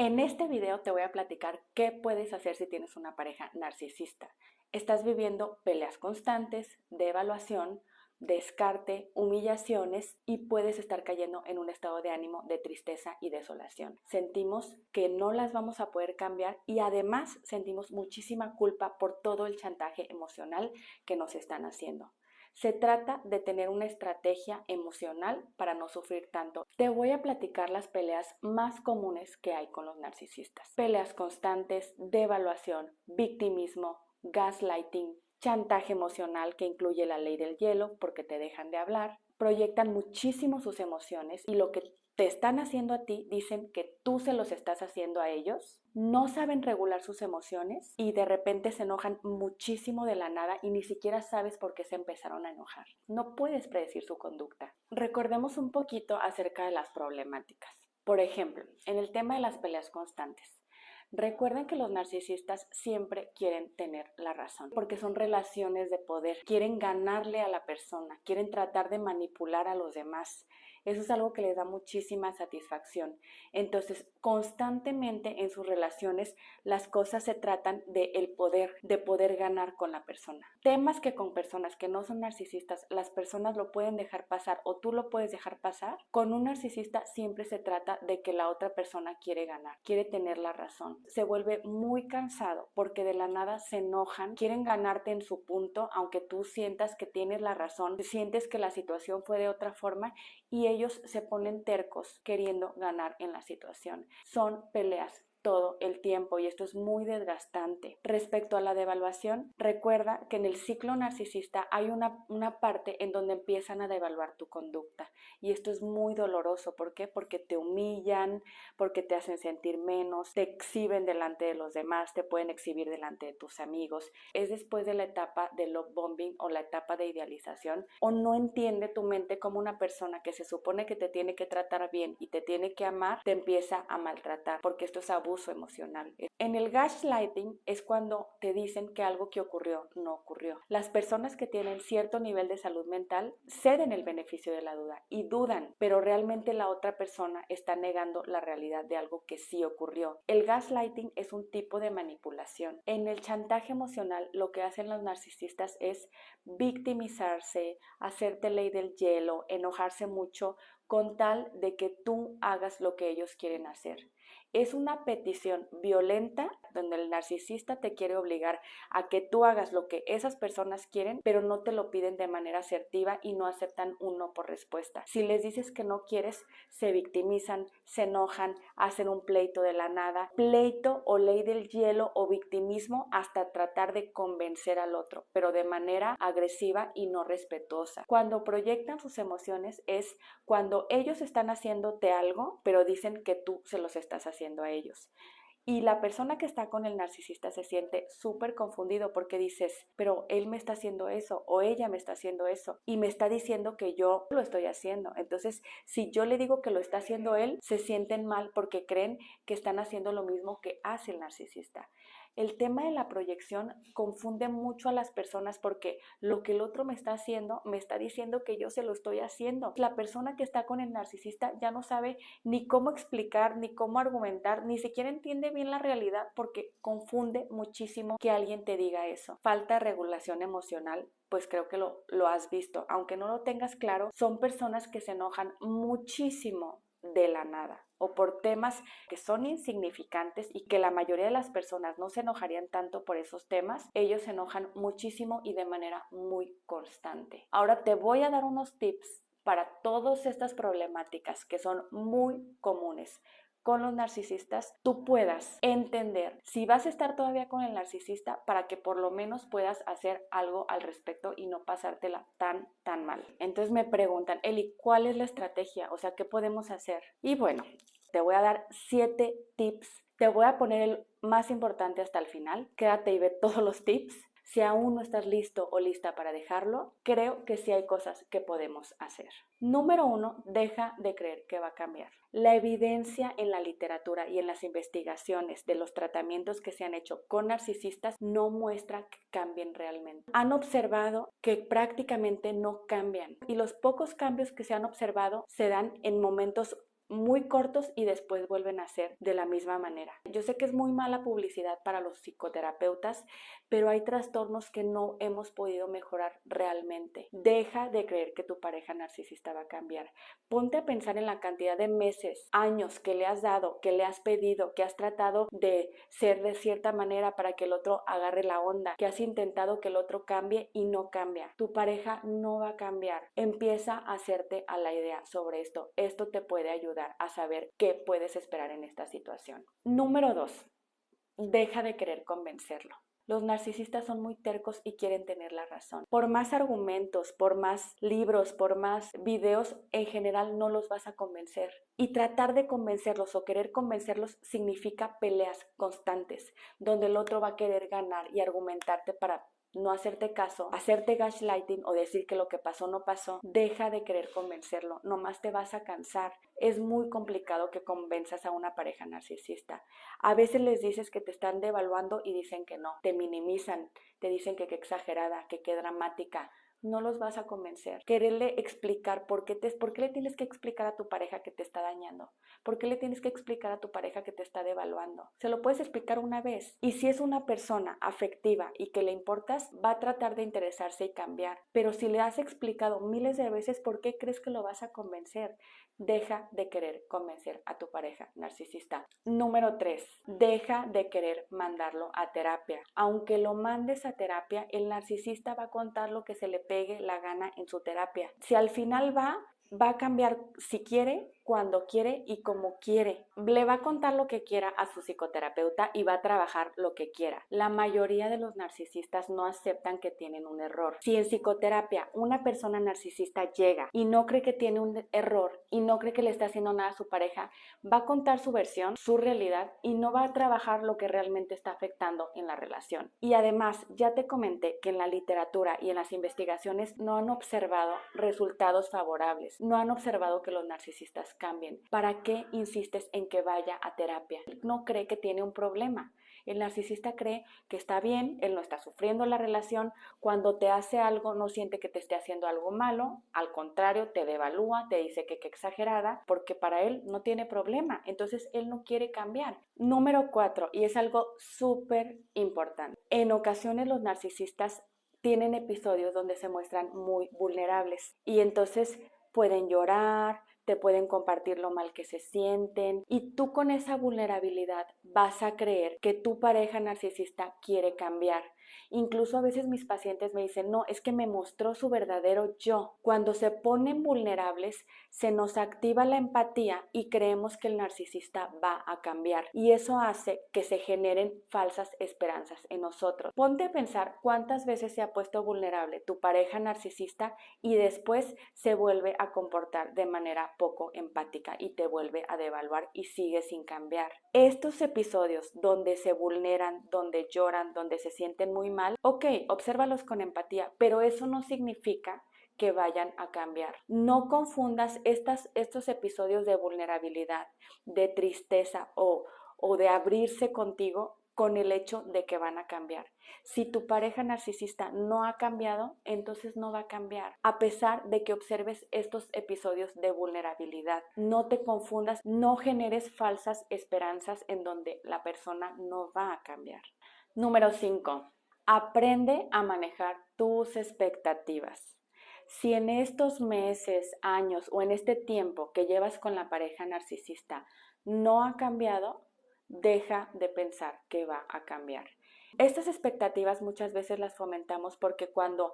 En este video te voy a platicar qué puedes hacer si tienes una pareja narcisista. Estás viviendo peleas constantes, devaluación, descarte, humillaciones y puedes estar cayendo en un estado de ánimo de tristeza y desolación. Sentimos que no las vamos a poder cambiar y además sentimos muchísima culpa por todo el chantaje emocional que nos están haciendo. Se trata de tener una estrategia emocional para no sufrir tanto. Te voy a platicar las peleas más comunes que hay con los narcisistas. Peleas constantes, devaluación, victimismo, gaslighting, chantaje emocional que incluye la ley del hielo porque te dejan de hablar, proyectan muchísimo sus emociones y lo que te están haciendo a ti dicen que tú se los estás haciendo a ellos, no saben regular sus emociones y de repente se enojan muchísimo de la nada y ni siquiera sabes por qué se empezaron a enojar. No puedes predecir su conducta. Recordemos un poquito acerca de las problemáticas. Por ejemplo, en el tema de las peleas constantes. Recuerden que los narcisistas siempre quieren tener la razón, porque son relaciones de poder, quieren ganarle a la persona, quieren tratar de manipular a los demás. Eso es algo que les da muchísima satisfacción. Entonces, constantemente en sus relaciones las cosas se tratan de poder ganar con la persona. Temas que con personas que no son narcisistas, las personas lo pueden dejar pasar o tú lo puedes dejar pasar. Con un narcisista siempre se trata de que la otra persona quiere ganar, quiere tener la razón. Se vuelve muy cansado porque de la nada se enojan, quieren ganarte en su punto, aunque tú sientas que tienes la razón, sientes que la situación fue de otra forma y ellos se ponen tercos queriendo ganar en la situación. Son peleas todo el tiempo y esto es muy desgastante. Respecto a la devaluación, recuerda que en el ciclo narcisista hay una parte en donde empiezan a devaluar tu conducta y esto es muy doloroso. ¿Por qué? Porque te humillan, porque te hacen sentir menos, te exhiben delante de los demás, te pueden exhibir delante de tus amigos. Es después de la etapa de love bombing o la etapa de idealización o no entiende tu mente como una persona que se supone que te tiene que tratar bien y te tiene que amar, te empieza a maltratar porque esto es abuso emocional. En el gaslighting es cuando te dicen que algo que ocurrió no ocurrió. Las personas que tienen cierto nivel de salud mental ceden el beneficio de la duda y dudan, pero realmente la otra persona está negando la realidad de algo que sí ocurrió. El gaslighting es un tipo de manipulación. En el chantaje emocional lo que hacen los narcisistas es victimizarse, hacerte ley del hielo, enojarse mucho con tal de que tú hagas lo que ellos quieren hacer. Es una petición violenta donde el narcisista te quiere obligar a que tú hagas lo que esas personas quieren, pero no te lo piden de manera asertiva y no aceptan un no por respuesta. Si les dices que no quieres, se victimizan, se enojan, hacen un pleito de la nada, pleito o ley del hielo o victimismo hasta tratar de convencer al otro, pero de manera agresiva y no respetuosa. Cuando proyectan sus emociones es cuando ellos están haciéndote algo, pero dicen que tú se los estás haciendo a ellos. Y la persona que está con el narcisista se siente súper confundido porque dices, pero él me está haciendo eso o ella me está haciendo eso y me está diciendo que yo lo estoy haciendo. Entonces, si yo le digo que lo está haciendo él, se sienten mal porque creen que están haciendo lo mismo que hace el narcisista. El tema de la proyección confunde mucho a las personas porque lo que el otro me está haciendo, me está diciendo que yo se lo estoy haciendo. La persona que está con el narcisista ya no sabe ni cómo explicar, ni cómo argumentar, ni siquiera entiende bien la realidad porque confunde muchísimo que alguien te diga eso. Falta de regulación emocional, pues creo que lo has visto. Aunque no lo tengas claro, son personas que se enojan muchísimo de la nada o por temas que son insignificantes y que la mayoría de las personas no se enojarían tanto por esos temas, ellos se enojan muchísimo y de manera muy constante. Ahora te voy a dar unos tips para todas estas problemáticas que son muy comunes con los narcisistas, tú puedas entender si vas a estar todavía con el narcisista para que por lo menos puedas hacer algo al respecto y no pasártela tan mal. Entonces me preguntan, Eli, ¿cuál es la estrategia? O sea, ¿qué podemos hacer? Y bueno, te voy a dar 7 tips. Te voy a poner el más importante hasta el final. Quédate y ve todos los tips. Si aún no estás listo o lista para dejarlo, creo que sí hay cosas que podemos hacer. Número 1, deja de creer que va a cambiar. La evidencia en la literatura y en las investigaciones de los tratamientos que se han hecho con narcisistas no muestra que cambien realmente. Han observado que prácticamente no cambian y los pocos cambios que se han observado se dan en momentos muy cortos y después vuelven a ser de la misma manera. Yo sé que es muy mala publicidad para los psicoterapeutas, pero hay trastornos que no hemos podido mejorar realmente. Deja de creer que tu pareja narcisista va a cambiar. Ponte a pensar en la cantidad de meses, años que le has dado, que le has pedido, que has tratado de ser de cierta manera para que el otro agarre la onda, que has intentado que el otro cambie y no cambia. Tu pareja no va a cambiar. Empieza a hacerte a la idea sobre esto. Esto te puede ayudar a saber qué puedes esperar en esta situación. Número 2. Deja de querer convencerlo. Los narcisistas son muy tercos y quieren tener la razón. Por más argumentos, por más libros, por más videos, en general no los vas a convencer. Y tratar de convencerlos o querer convencerlos significa peleas constantes, donde el otro va a querer ganar y argumentarte para no hacerte caso, hacerte gaslighting o decir que lo que pasó no pasó. Deja de querer convencerlo, nomás te vas a cansar. Es muy complicado que convenzas a una pareja narcisista. A veces les dices que te están devaluando y dicen que no, te minimizan, te dicen que qué exagerada, que qué dramática. No los vas a convencer. Quererle explicar por qué le tienes que explicar a tu pareja que te está dañando. ¿Por qué le tienes que explicar a tu pareja que te está devaluando? Se lo puedes explicar una vez. Y si es una persona afectiva y que le importas, va a tratar de interesarse y cambiar. Pero si le has explicado miles de veces, ¿por qué crees que lo vas a convencer? Deja de querer convencer a tu pareja narcisista. Número 3. Deja de querer mandarlo a terapia. Aunque lo mandes a terapia, el narcisista va a contar lo que se le pegue la gana en su terapia. Si al final va a cambiar si quiere, cuando quiere y como quiere. Le va a contar lo que quiera a su psicoterapeuta y va a trabajar lo que quiera. La mayoría de los narcisistas no aceptan que tienen un error. Si en psicoterapia una persona narcisista llega y no cree que tiene un error y no cree que le está haciendo nada a su pareja, va a contar su versión, su realidad y no va a trabajar lo que realmente está afectando en la relación. Y además, ya te comenté que en la literatura y en las investigaciones no han observado resultados favorables. No han observado que los narcisistas cambien. ¿Para qué insistes en que vaya a terapia? Él no cree que tiene un problema. El narcisista cree que está bien, él no está sufriendo la relación. Cuando te hace algo, no siente que te esté haciendo algo malo. Al contrario, te devalúa, te dice que exagerada, porque para él no tiene problema. Entonces, él no quiere cambiar. Número 4, y es algo súper importante. En ocasiones los narcisistas tienen episodios donde se muestran muy vulnerables y entonces pueden llorar, te pueden compartir lo mal que se sienten y tú con esa vulnerabilidad vas a creer que tu pareja narcisista quiere cambiar. Incluso a veces mis pacientes me dicen, no, es que me mostró su verdadero yo. Cuando se ponen vulnerables, se nos activa la empatía y creemos que el narcisista va a cambiar. Y eso hace que se generen falsas esperanzas en nosotros. Ponte a pensar cuántas veces se ha puesto vulnerable tu pareja narcisista y después se vuelve a comportar de manera poco empática y te vuelve a devaluar y sigue sin cambiar. Estos episodios donde se vulneran, donde lloran, donde se sienten muy mal, ok, obsérvalos con empatía, pero eso no significa que vayan a cambiar. No confundas estos episodios de vulnerabilidad, de tristeza o de abrirse contigo con el hecho de que van a cambiar. Si tu pareja narcisista no ha cambiado, entonces no va a cambiar, a pesar de que observes estos episodios de vulnerabilidad. No te confundas, no generes falsas esperanzas en donde la persona no va a cambiar. Número 5. Aprende a manejar tus expectativas. Si en estos meses, años o en este tiempo que llevas con la pareja narcisista no ha cambiado, deja de pensar que va a cambiar. Estas expectativas muchas veces las fomentamos porque cuando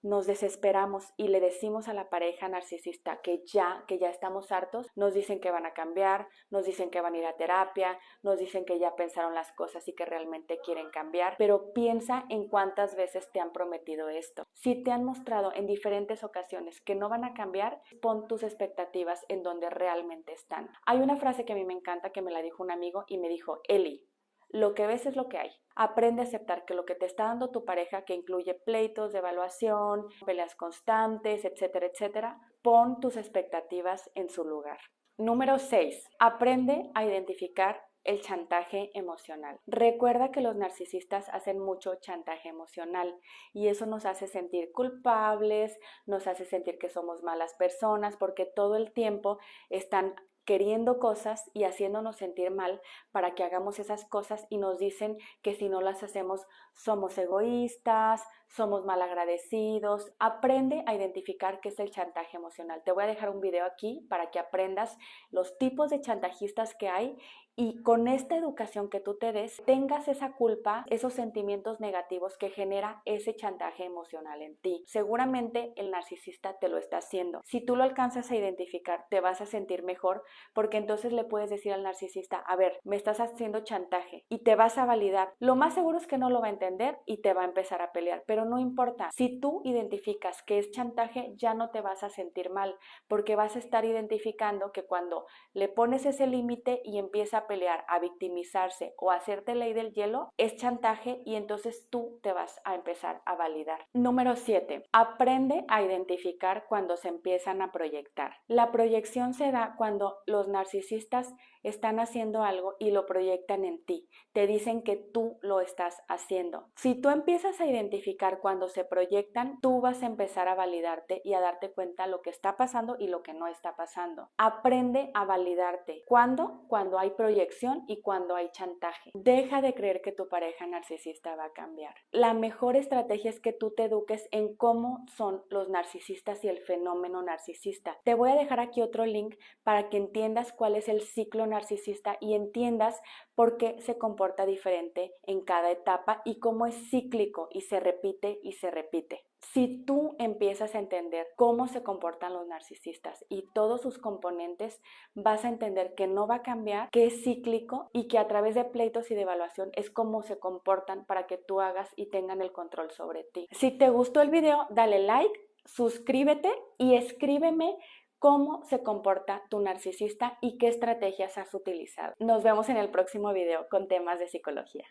nos desesperamos y le decimos a la pareja narcisista que ya estamos hartos, nos dicen que van a cambiar, nos dicen que van a ir a terapia, nos dicen que ya pensaron las cosas y que realmente quieren cambiar, pero piensa en cuántas veces te han prometido esto. Si te han mostrado en diferentes ocasiones que no van a cambiar, pon tus expectativas en donde realmente están. Hay una frase que a mí me encanta que me la dijo un amigo y me dijo, Eli, lo que ves es lo que hay. Aprende a aceptar que lo que te está dando tu pareja, que incluye pleitos, devaluación, peleas constantes, etcétera, etcétera, pon tus expectativas en su lugar. Número 6. Aprende a identificar el chantaje emocional. Recuerda que los narcisistas hacen mucho chantaje emocional y eso nos hace sentir culpables, nos hace sentir que somos malas personas porque todo el tiempo están queriendo cosas y haciéndonos sentir mal para que hagamos esas cosas y nos dicen que si no las hacemos somos egoístas, somos malagradecidos. Aprende a identificar qué es el chantaje emocional. Te voy a dejar un video aquí para que aprendas los tipos de chantajistas que hay y con esta educación que tú te des, tengas esa culpa, esos sentimientos negativos que genera ese chantaje emocional en ti. Seguramente el narcisista te lo está haciendo. Si tú lo alcanzas a identificar, te vas a sentir mejor porque entonces le puedes decir al narcisista, a ver, me estás haciendo chantaje y te vas a validar. Lo más seguro es que no lo va a entender y te va a empezar a pelear, pero no importa. Si tú identificas que es chantaje, ya no te vas a sentir mal porque vas a estar identificando que cuando le pones ese límite y empieza a pelear, a victimizarse o a hacerte ley del hielo, es chantaje y entonces tú te vas a empezar a validar. Número 7. Aprende a identificar cuando se empiezan a proyectar. La proyección se da cuando los narcisistas están haciendo algo y lo proyectan en ti. Te dicen que tú lo estás haciendo. Si tú empiezas a identificar cuando se proyectan, tú vas a empezar a validarte y a darte cuenta lo que está pasando y lo que no está pasando. Aprende a validarte. ¿Cuándo? Cuando hay proyección y cuando hay chantaje. Deja de creer que tu pareja narcisista va a cambiar. La mejor estrategia es que tú te eduques en cómo son los narcisistas y el fenómeno narcisista. Te voy a dejar aquí otro link para que entiendas cuál es el ciclo narcisista y entiendas por qué se comporta diferente en cada etapa y cómo es cíclico y se repite y se repite. Si tú empiezas a entender cómo se comportan los narcisistas y todos sus componentes, vas a entender que no va a cambiar, que es cíclico y que a través de pleitos y de evaluación es cómo se comportan para que tú hagas y tengan el control sobre ti. Si te gustó el video, dale like, suscríbete y escríbeme cómo se comporta tu narcisista y qué estrategias has utilizado. Nos vemos en el próximo video con temas de psicología.